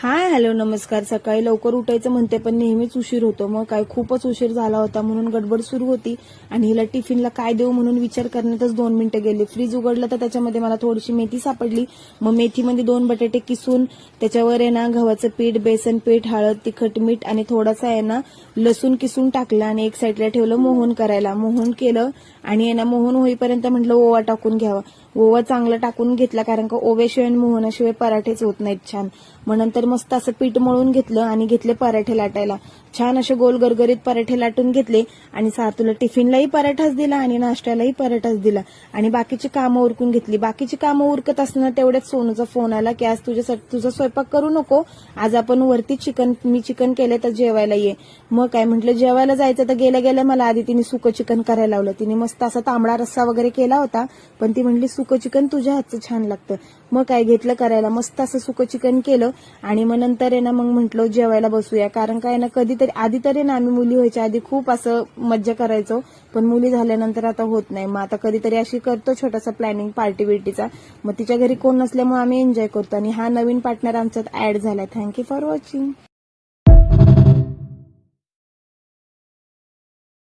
Hi hello नमस्कार. सकाळी लवकर उठायचं म्हणते पण नेहमीच उशीर होतो. मग काय खूपच उशीर झाला होता म्हणून गडबड सुरू होती आणि हिला टिफिनला काय देऊ म्हणून विचार करण्यातच 2 मिनिटं गेली. फ्रीज उघडलं तर त्याच्यामध्ये मला थोडीशी मेथी सापडली. मग मेथीमध्ये 2 बटाटे किसून त्याच्यावर आहे ना गव्हाचं पीठ, बेसन पीठ, हळद, तिखट, मीठ आणि थोडासा आहे ना लसूण किसून टाकला आणि एक साईडला ठेवलं मोहन करायला. मोहन केलं आणि आहे ना मोहन होईपर्यंत म्हटलं ओवा टाकून घ्यावा. ओवा चांगला टाकून घेतला कारण का ओव्याशिवाय मोहनाशिवाय पराठेच होत नाहीत छान. मग नंतर मस्त असं पीठ मळून घेतलं आणि घेतले पराठे लाटायला. छान असे गोल गरगरीत पराठे लाटून घेतले आणि सातूला टिफिनलाही पराठाच दिला आणि नाश्त्यालाही पराठाच दिला आणि बाकीची कामं उरकून घेतली. बाकीची कामं उरकत असताना तेवढ्यात सोनूचा फोन आला की आज तुझा स्वयंपाक करू नको, आज आपण वरती मी चिकन केलंय तर जेवायला ये. मग काय म्हटलं जेवायला जायचं तर गेल्या गेल्या मला आधी तिने सुकं चिकन करायला लावलं. तिने मस्त असा तांबडा रस्सा वगैरे केला होता पण ती म्हणली सुकं चिकन तुझ्या हातचं छान लागतं. मग काय घेतलं करायला, मस्त असं सुकं चिकन केलं आणि मग नंतर आहे ना मग म्हटलं जेवायला बसूया. कारण काय ना कधीतरी आधी तरी ना आम्ही मुली व्हायच्या आधी खूप असं मज्जा करायचो पण मुली झाल्यानंतर आता होत नाही. मग आता कधीतरी अशी करतो छोटासा प्लॅनिंग पार्टी बिर्टीचा. मग तिच्या घरी कोण नसल्यामुळे आम्ही एन्जॉय करतो आणि हा नवीन पार्टनर आमच्यात ऍड झालाय. Thank you for watching.